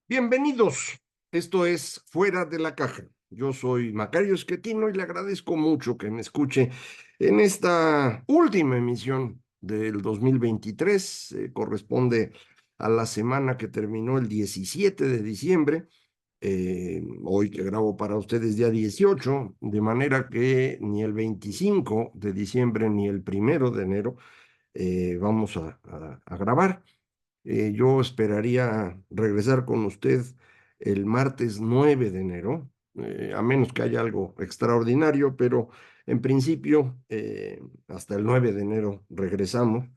Bienvenidos. Esto es Fuera de la Caja. Yo soy Macario Esquetino y le agradezco mucho que me escuche en esta última emisión del 2023. Corresponde a la semana que terminó el 17 de diciembre. Hoy que grabo para ustedes día 18, de manera que ni el 25 de diciembre ni el 1 de enero vamos a grabar. Yo esperaría regresar con usted el martes 9 de enero, a menos que haya algo extraordinario, pero en principio hasta el 9 de enero regresamos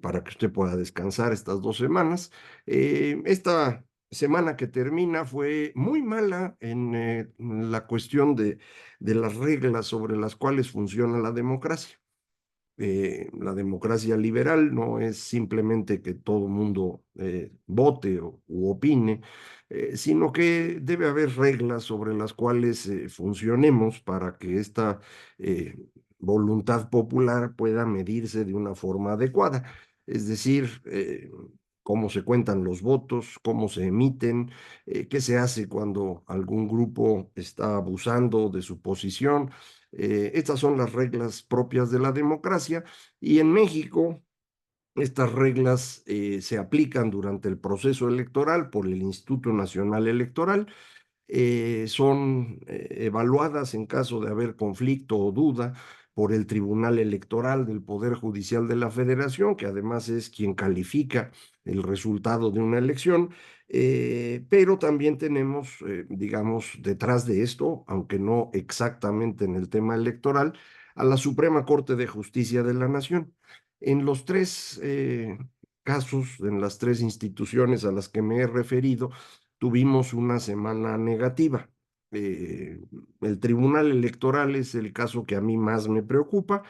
para que usted pueda descansar estas 2 semanas. Esta semana que termina fue muy mala en la cuestión de las reglas sobre las cuales funciona la democracia. La democracia liberal no es simplemente que todo mundo vote u opine, sino que debe haber reglas sobre las cuales funcionemos para que esta eh, voluntad popular pueda medirse de una forma adecuada. Es decir, cómo se cuentan los votos, cómo se emiten, qué se hace cuando algún grupo está abusando de su posición. Estas son las reglas propias de la democracia y en México estas reglas se aplican durante el proceso electoral por el Instituto Nacional Electoral. Son evaluadas en caso de haber conflicto o duda por el Tribunal Electoral del Poder Judicial de la Federación, que además es quien califica el resultado de una elección. Pero también tenemos, digamos, detrás de esto, aunque no exactamente en el tema electoral, a la Suprema Corte de Justicia de la Nación. En los tres casos, en las tres instituciones a las que me he referido, tuvimos una semana negativa. Eh, el Tribunal Electoral es el caso que a mí más me preocupa.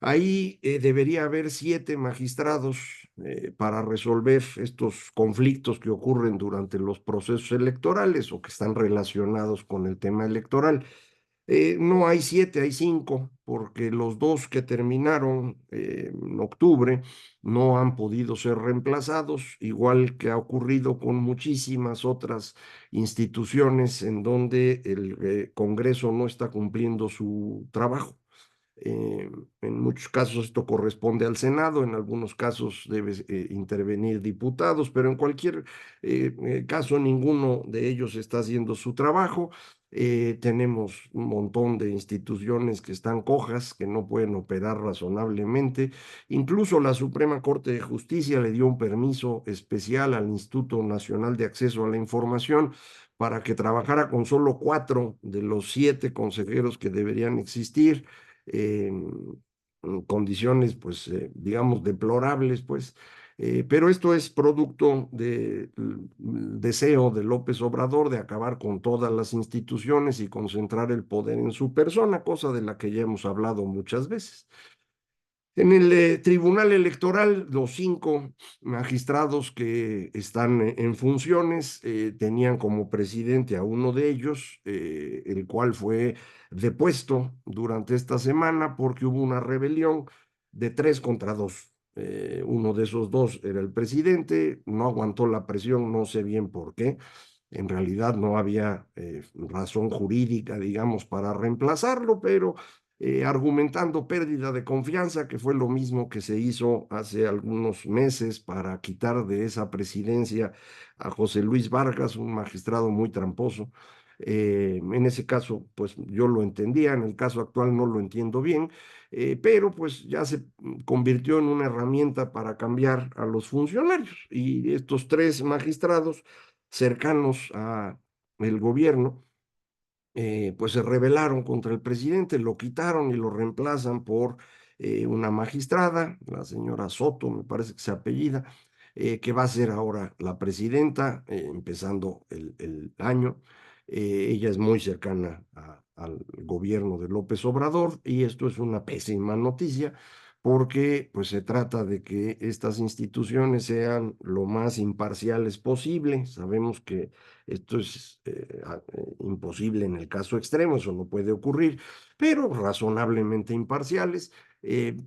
Ahí debería haber 7 magistrados para resolver estos conflictos que ocurren durante los procesos electorales o que están relacionados con el tema electoral. No hay 7, hay 5, porque los dos que terminaron en octubre no han podido ser reemplazados, igual que ha ocurrido con muchísimas otras instituciones en donde el Congreso no está cumpliendo su trabajo. Eh, en muchos casos esto corresponde al Senado, en algunos casos debe intervenir diputados, pero en cualquier caso ninguno de ellos está haciendo su trabajo. Tenemos un montón de instituciones que están cojas, que no pueden operar razonablemente. Incluso la Suprema Corte de Justicia le dio un permiso especial al Instituto Nacional de Acceso a la Información para que trabajara con solo 4 de los 7 consejeros que deberían existir en condiciones, pues, digamos, deplorables, pues. Pero esto es producto del deseo de López Obrador de acabar con todas las instituciones y concentrar el poder en su persona, cosa de la que ya hemos hablado muchas veces. En el Tribunal Electoral, los 5 magistrados que están en funciones tenían como presidente a uno de ellos, el cual fue depuesto durante esta semana porque hubo una rebelión de 3 contra 2. Uno de esos dos era el presidente, no aguantó la presión, no sé bien por qué. En realidad no había razón jurídica, digamos, para reemplazarlo, pero argumentando pérdida de confianza, que fue lo mismo que se hizo hace algunos meses para quitar de esa presidencia a José Luis Vargas, un magistrado muy tramposo. En ese caso, pues yo lo entendía, en el caso actual no lo entiendo bien, pero pues ya se convirtió en una herramienta para cambiar a los funcionarios. Y estos 3 magistrados cercanos a el gobierno, pues se rebelaron contra el presidente, lo quitaron y lo reemplazan por una magistrada, la señora Soto, me parece que se apellida, que va a ser ahora la presidenta, empezando el año. Ella es muy cercana al gobierno de López Obrador y esto es una pésima noticia porque pues se trata de que estas instituciones sean lo más imparciales posible. Sabemos que esto es imposible en el caso extremo, eso no puede ocurrir, pero razonablemente imparciales.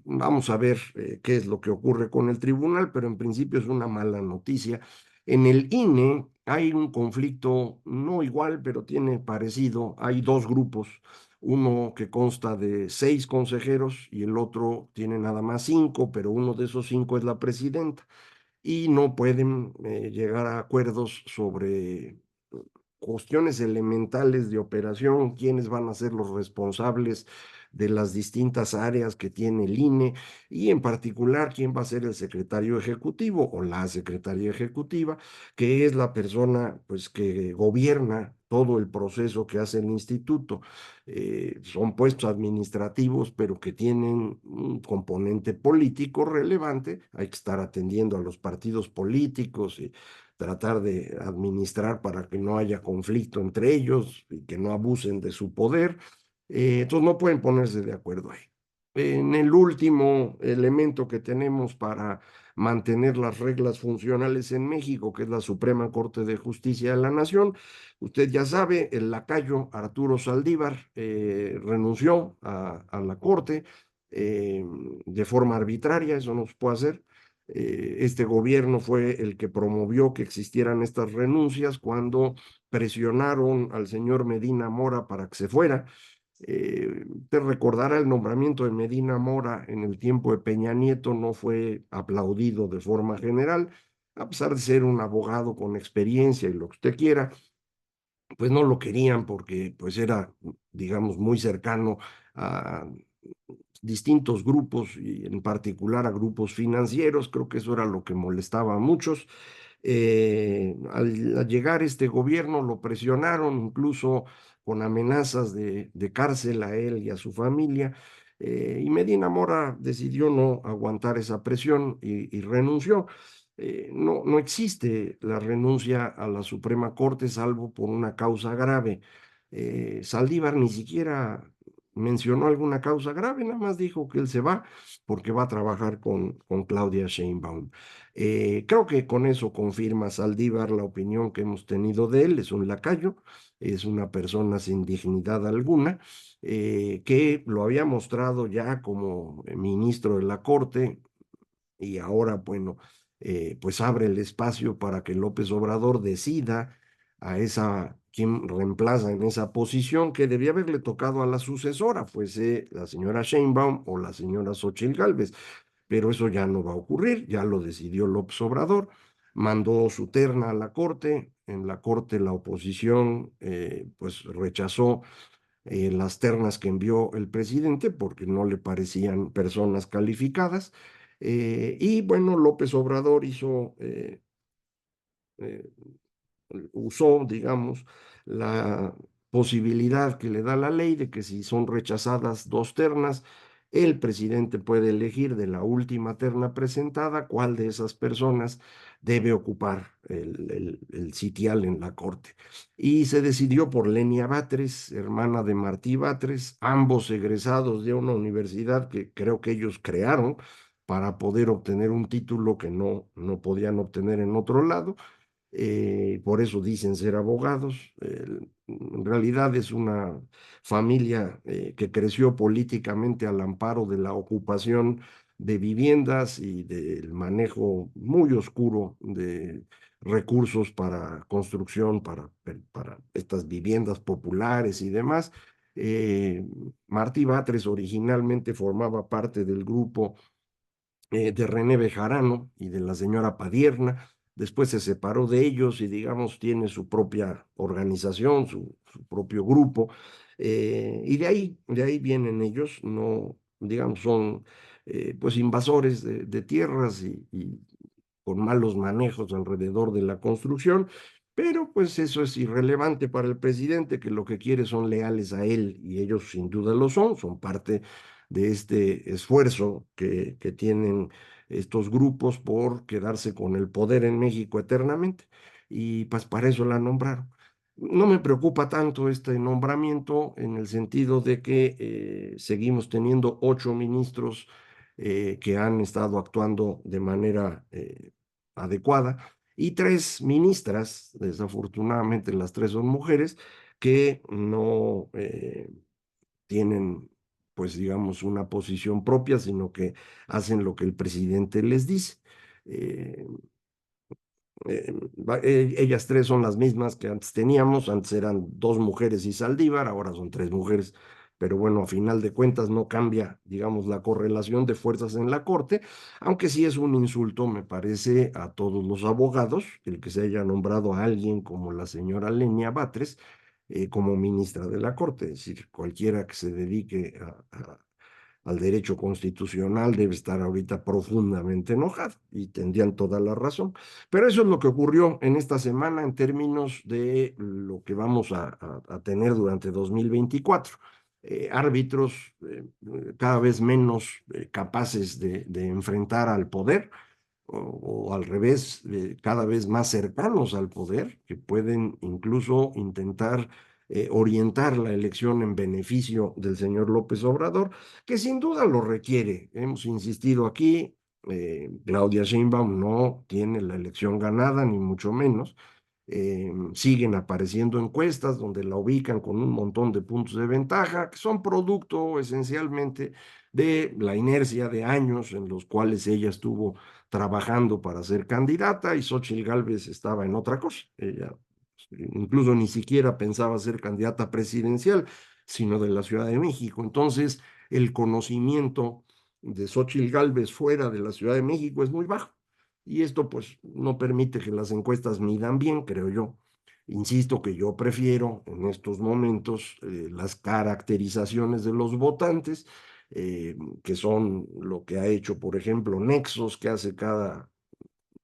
Vamos a ver qué es lo que ocurre con el tribunal, pero en principio es una mala noticia. En el INE hay un conflicto no igual, pero tiene parecido. Hay dos grupos, uno que consta de 6 consejeros y el otro tiene nada más 5, pero uno de esos 5 es la presidenta y no pueden llegar a acuerdos sobre cuestiones elementales de operación, quiénes van a ser los responsables de las distintas áreas que tiene el INE y en particular quién va a ser el secretario ejecutivo o la secretaria ejecutiva, que es la persona pues que gobierna todo el proceso que hace el instituto. Son puestos administrativos, pero que tienen un componente político relevante. Hay que estar atendiendo a los partidos políticos y tratar de administrar para que no haya conflicto entre ellos y que no abusen de su poder. Entonces no pueden ponerse de acuerdo ahí. En el último elemento que tenemos para mantener las reglas funcionales en México, que es la Suprema Corte de Justicia de la Nación, usted ya sabe, el lacayo Arturo Saldívar renunció a la Corte de forma arbitraria, eso no se puede hacer. Este gobierno fue el que promovió que existieran estas renuncias cuando presionaron al señor Medina Mora para que se fuera. Te recordará el nombramiento de Medina Mora en el tiempo de Peña Nieto no fue aplaudido de forma general, a pesar de ser un abogado con experiencia y lo que usted quiera, pues no lo querían porque pues era, digamos, muy cercano a distintos grupos y en particular a grupos financieros. Creo que eso era lo que molestaba a muchos. Al llegar este gobierno lo presionaron incluso con amenazas de cárcel a él y a su familia. Y Medina Mora decidió no aguantar esa presión y renunció. No, no existe la renuncia a la Suprema Corte salvo por una causa grave. Saldívar ni siquiera mencionó alguna causa grave, nada más dijo que él se va porque va a trabajar con Claudia Sheinbaum. Creo que con eso confirma Saldívar la opinión que hemos tenido de él, es un lacayo, es una persona sin dignidad alguna, que lo había mostrado ya como ministro de la Corte y ahora, bueno, pues abre el espacio para que López Obrador decida a esa, quién reemplaza en esa posición que debía haberle tocado a la sucesora, pues la señora Sheinbaum o la señora Xochitl Gálvez, pero eso ya no va a ocurrir, ya lo decidió López Obrador, mandó su terna a la Corte, en la Corte la oposición pues rechazó las ternas que envió el presidente porque no le parecían personas calificadas. Y bueno, López Obrador eh, usó, digamos, la posibilidad que le da la ley de que si son rechazadas 2 ternas, el presidente puede elegir de la última terna presentada cuál de esas personas debe ocupar el sitial en la corte. Y se decidió por Lenia Batres, hermana de Martí Batres, ambos egresados de una universidad que creo que ellos crearon para poder obtener un título que no podían obtener en otro lado. Por eso dicen ser abogados. En realidad es una familia que creció políticamente al amparo de la ocupación de viviendas y del manejo muy oscuro de recursos para construcción, para estas viviendas populares y demás. Eh, Martí Batres originalmente formaba parte del grupo de René Bejarano y de la señora Padierna. Después se separó de ellos y, digamos, tiene su propia organización, su propio grupo. Y de ahí vienen ellos, no, digamos, son pues invasores de tierras y con malos manejos alrededor de la construcción. Pero pues eso es irrelevante para el presidente, que lo que quiere son leales a él y ellos sin duda lo son parte de este esfuerzo que tienen estos grupos por quedarse con el poder en México eternamente. Y pues para eso la nombraron. No me preocupa tanto este nombramiento en el sentido de que seguimos teniendo 8 ministros que han estado actuando de manera adecuada y 3 ministras, desafortunadamente las 3 son mujeres, que no tienen, pues digamos, una posición propia, sino que hacen lo que el presidente les dice. Eh, Ellas tres son las mismas que antes teníamos, antes eran dos mujeres y Saldívar, ahora son tres mujeres, pero bueno, a final de cuentas no cambia, digamos, la correlación de fuerzas en la Corte, aunque sí es un insulto, me parece, a todos los abogados, el que se haya nombrado a alguien como la señora Lenia Batres como ministra de la Corte, es decir, cualquiera que se dedique al derecho constitucional debe estar ahorita profundamente enojado y tendrían toda la razón. Pero eso es lo que ocurrió en esta semana en términos de lo que vamos a tener durante 2024. Árbitros cada vez menos capaces de enfrentar al poder o al revés, cada vez más cercanos al poder, que pueden incluso intentar orientar la elección en beneficio del señor López Obrador, que sin duda lo requiere. Hemos insistido aquí, Claudia Sheinbaum no tiene la elección ganada, ni mucho menos. Siguen apareciendo encuestas donde la ubican con un montón de puntos de ventaja, que son producto esencialmente de la inercia de años en los cuales ella estuvo trabajando para ser candidata y Xóchitl Gálvez estaba en otra cosa. Ella incluso ni siquiera pensaba ser candidata presidencial, sino de la Ciudad de México. Entonces, el conocimiento de Xóchitl Gálvez fuera de la Ciudad de México es muy bajo. Y esto pues no permite que las encuestas midan bien, creo yo. Insisto que yo prefiero en estos momentos las caracterizaciones de los votantes, que son lo que ha hecho, por ejemplo, Nexos, que hace cada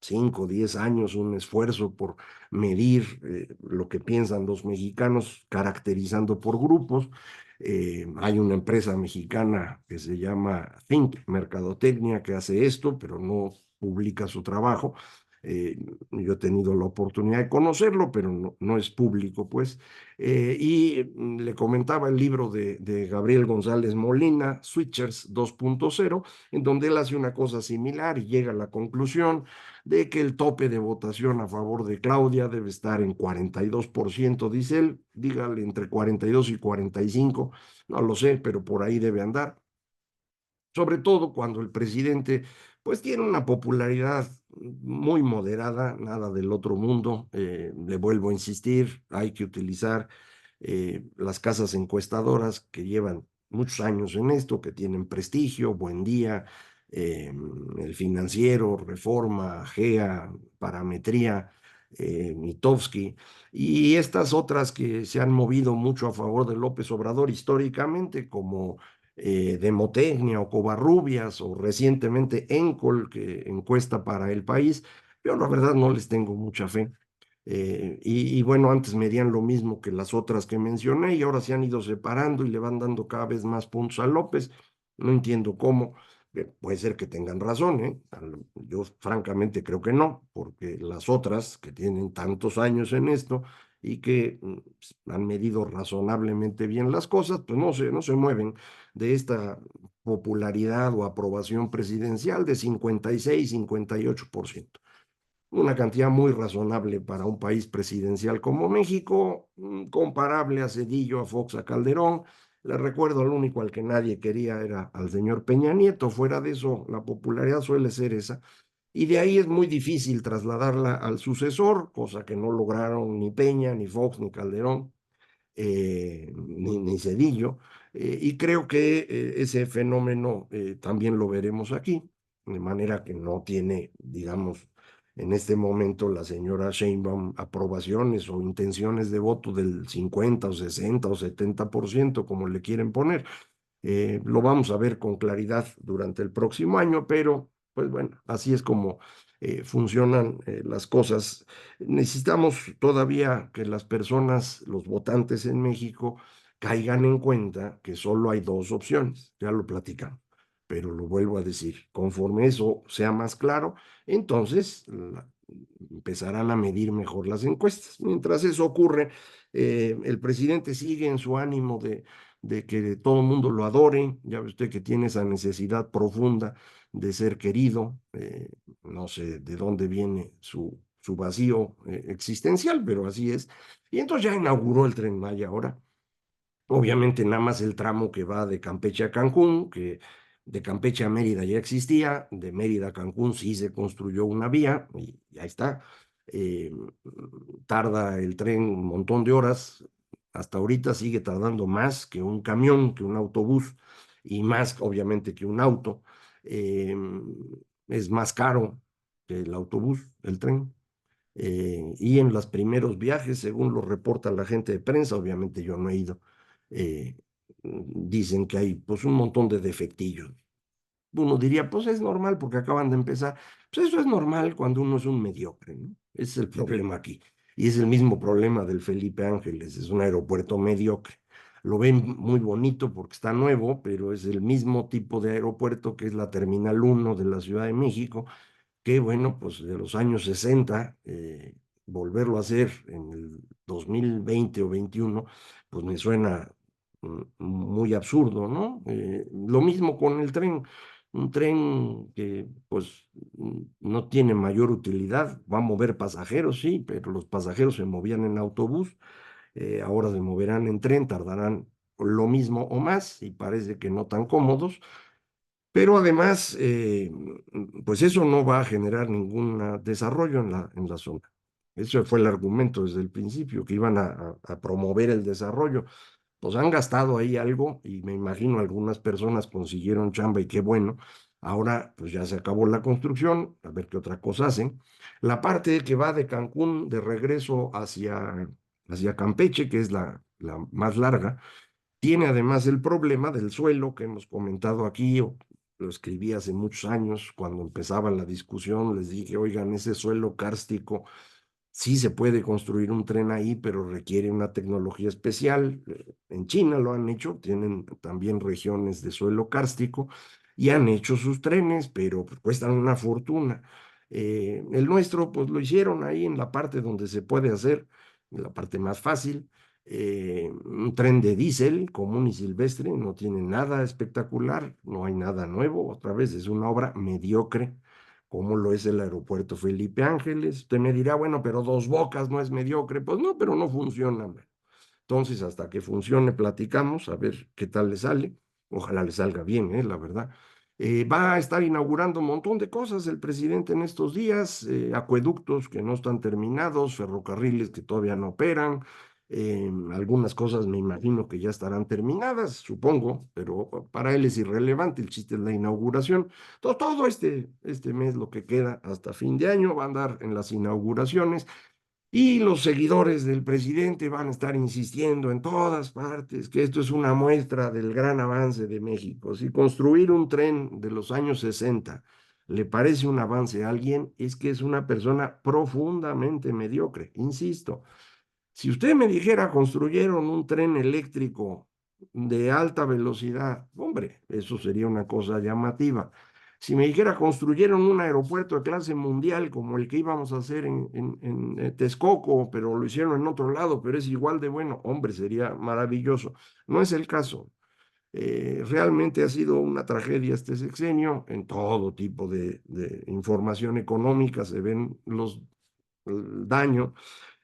5 o 10 años un esfuerzo por medir lo que piensan los mexicanos, caracterizando por grupos. Hay una empresa mexicana que se llama Think Mercadotecnia que hace esto, pero no publica su trabajo. Yo he tenido la oportunidad de conocerlo, pero no es público, pues. Le comentaba el libro de Gabriel González Molina, Switchers 2.0, en donde él hace una cosa similar y llega a la conclusión de que el tope de votación a favor de Claudia debe estar en 42%, dice él, dígale entre 42 y 45, no lo sé, pero por ahí debe andar, sobre todo cuando el presidente pues tiene una popularidad muy moderada, nada del otro mundo. Le vuelvo a insistir, hay que utilizar las casas encuestadoras que llevan muchos años en esto, que tienen prestigio, Buen Día, El Financiero, Reforma, GEA, Parametría, Mitofsky, y estas otras que se han movido mucho a favor de López Obrador históricamente, como Demotecnia o Covarrubias o recientemente Encol, que encuesta para el país, yo la verdad no les tengo mucha fe. Y bueno, antes medían lo mismo que las otras que mencioné y ahora se han ido separando y le van dando cada vez más puntos a López. No entiendo cómo. Puede ser que tengan razón, ¿eh? Yo francamente creo que no, porque las otras que tienen tantos años en esto y que han medido razonablemente bien las cosas, pues no se mueven de esta popularidad o aprobación presidencial de 56, 58%. Una cantidad muy razonable para un país presidencial como México, comparable a Cedillo, a Fox, a Calderón. Le recuerdo, al único al que nadie quería era al señor Peña Nieto. Fuera de eso, la popularidad suele ser esa. Y de ahí es muy difícil trasladarla al sucesor, cosa que no lograron ni Peña, ni Fox, ni Calderón, ni Cedillo. Y creo que ese fenómeno también lo veremos aquí, de manera que no tiene, digamos, en este momento la señora Sheinbaum aprobaciones o intenciones de voto del 50 o 60 o 70%, como le quieren poner. Lo vamos a ver con claridad durante el próximo año, pero pues bueno, así es como funcionan las cosas. Necesitamos todavía que las personas, los votantes en México, caigan en cuenta que solo hay dos opciones, ya lo platicamos, pero lo vuelvo a decir, conforme eso sea más claro, entonces empezarán a medir mejor las encuestas. Mientras eso ocurre, el presidente sigue en su ánimo de que todo el mundo lo adore. Ya ve usted que tiene esa necesidad profunda de ser querido. No sé de dónde viene su vacío existencial, pero así es. Y entonces ya inauguró el Tren Maya ahora. Obviamente nada más el tramo que va de Campeche a Cancún, que de Campeche a Mérida ya existía, de Mérida a Cancún sí se construyó una vía y ya está. eh, tarda el tren un montón de horas, hasta ahorita sigue tardando más que un camión, que un autobús, y más obviamente que un auto. Eh, es más caro que el autobús, el tren. Y en los primeros viajes, según lo reporta la gente de prensa, obviamente yo no he ido, eh, dicen que hay pues un montón de defectillos. Uno diría, pues es normal porque acaban de empezar. Pues eso es normal cuando uno es un mediocre, ¿no? Ese es el problema aquí. Y es el mismo problema del Felipe Ángeles, es un aeropuerto mediocre. Lo ven muy bonito porque está nuevo, pero es el mismo tipo de aeropuerto que es la Terminal uno de la Ciudad de México, que bueno, pues de los años 60, volverlo a hacer en el 2020 o 21, pues me suena muy absurdo, ¿no? Lo mismo con el tren, un tren que pues no tiene mayor utilidad, va a mover pasajeros, sí, pero los pasajeros se movían en autobús, ahora se moverán en tren, tardarán lo mismo o más y parece que no tan cómodos, pero además, pues eso no va a generar ningún desarrollo en la zona. Ese fue el argumento desde el principio, que iban a promover el desarrollo. Pues han gastado ahí algo y me imagino algunas personas consiguieron chamba y qué bueno. Ahora, pues ya se acabó la construcción, a ver qué otra cosa hacen. La parte que va de Cancún de regreso hacia Campeche, que es la más larga, tiene además el problema del suelo que hemos comentado aquí, o lo escribí hace muchos años, cuando empezaba la discusión, les dije, oigan, ese suelo kárstico, sí se puede construir un tren ahí, pero requiere una tecnología especial. En China lo han hecho, tienen también regiones de suelo kárstico y han hecho sus trenes, pero pues, cuestan una fortuna. El nuestro, pues lo hicieron ahí en la parte donde se puede hacer, en la parte más fácil. Un tren de diésel común y silvestre, no tiene nada espectacular, no hay nada nuevo, otra vez es una obra mediocre como lo es el aeropuerto Felipe Ángeles. Usted me dirá, bueno, pero Dos Bocas no es mediocre. Pues no, pero no funciona. Entonces, hasta que funcione, platicamos, a ver qué tal le sale. Ojalá le salga bien, la verdad. Va a estar inaugurando un montón de cosas el presidente en estos días, acueductos que no están terminados, ferrocarriles que todavía no operan, algunas cosas me imagino que ya estarán terminadas, supongo, pero para él es irrelevante, el chiste es la inauguración. Todo este mes, lo que queda hasta fin de año, va a andar en las inauguraciones. Y los seguidores del presidente van a estar insistiendo en todas partes que esto es una muestra del gran avance de México. Si construir un tren de los años 60 le parece un avance a alguien, es que es una persona profundamente mediocre, insisto. Si usted me dijera construyeron un tren eléctrico de alta velocidad, hombre, eso sería una cosa llamativa. Si me dijera construyeron un aeropuerto de clase mundial como el que íbamos a hacer en Texcoco, pero lo hicieron en otro lado, pero es igual de bueno, hombre, sería maravilloso. No es el caso. Realmente ha sido una tragedia este sexenio en todo tipo de información económica, se ven el daño.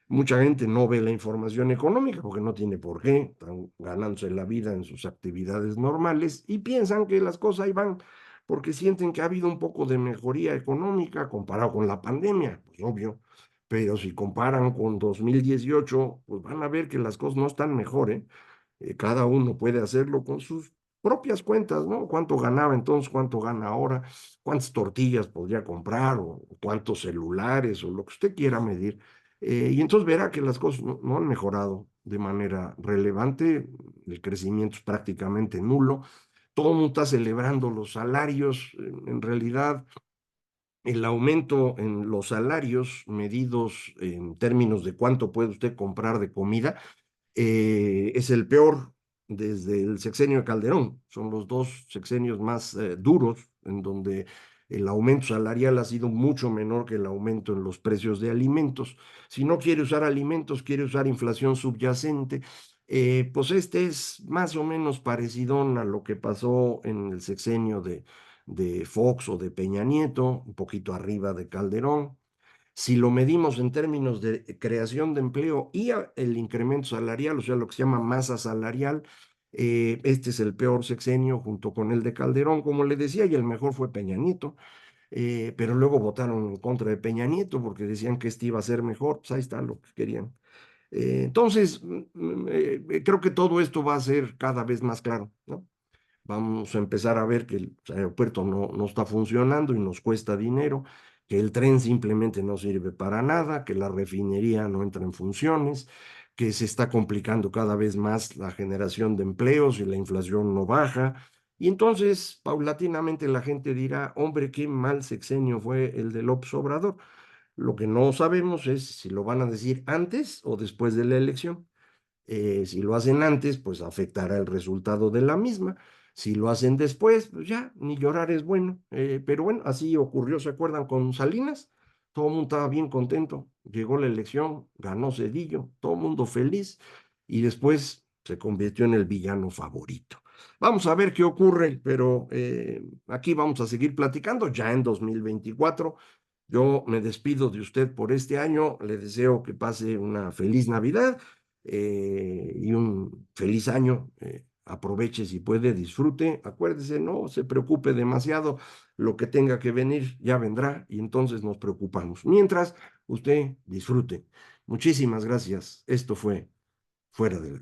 Mucha gente no ve la información económica porque no tiene por qué, están ganándose la vida en sus actividades normales y piensan que las cosas ahí van porque sienten que ha habido un poco de mejoría económica comparado con la pandemia, pues obvio, pero si comparan con 2018, pues van a ver que las cosas no están mejor, ¿eh? Cada uno puede hacerlo con sus propias cuentas, ¿no? ¿Cuánto ganaba entonces? ¿Cuánto gana ahora? ¿Cuántas tortillas podría comprar? ¿O cuántos celulares? O lo que usted quiera medir. Y entonces verá que las cosas no han mejorado de manera relevante, el crecimiento es prácticamente nulo, todo el mundo está celebrando los salarios, en realidad el aumento en los salarios medidos en términos de cuánto puede usted comprar de comida es el peor desde el sexenio de Calderón. Son los dos sexenios más duros en donde el aumento salarial ha sido mucho menor que el aumento en los precios de alimentos. Si no quiere usar alimentos, quiere usar inflación subyacente. Pues este es más o menos parecido a lo que pasó en el sexenio de Fox o de Peña Nieto, un poquito arriba de Calderón. Si lo medimos en términos de creación de empleo y el incremento salarial, o sea, lo que se llama masa salarial, este es el peor sexenio junto con el de Calderón, como le decía, y el mejor fue Peña Nieto. pero luego votaron en contra de Peña Nieto porque decían que este iba a ser mejor, pues ahí está lo que querían. Entonces, creo que todo esto va a ser cada vez más claro, ¿no? Vamos a empezar a ver que el aeropuerto no está funcionando y nos cuesta dinero, que el tren simplemente no sirve para nada, que la refinería no entra en funciones, que se está complicando cada vez más la generación de empleos y la inflación no baja. Y entonces, paulatinamente, la gente dirá, hombre, qué mal sexenio fue el de López Obrador. Lo que no sabemos es si lo van a decir antes o después de la elección. Si lo hacen antes, pues afectará el resultado de la misma. Si lo hacen después, pues ya, ni llorar es bueno. Pero bueno, así ocurrió, ¿se acuerdan? Con Salinas. Todo el mundo estaba bien contento. Llegó la elección, ganó Cedillo, todo el mundo feliz y después se convirtió en el villano favorito. Vamos a ver qué ocurre, pero aquí vamos a seguir platicando ya en 2024. Yo me despido de usted por este año, le deseo que pase una feliz Navidad y un feliz año. Aproveche si puede, disfrute. Acuérdese, no se preocupe demasiado. Lo que tenga que venir ya vendrá y entonces nos preocupamos. Mientras, usted disfrute. Muchísimas gracias. Esto fue Fuera de la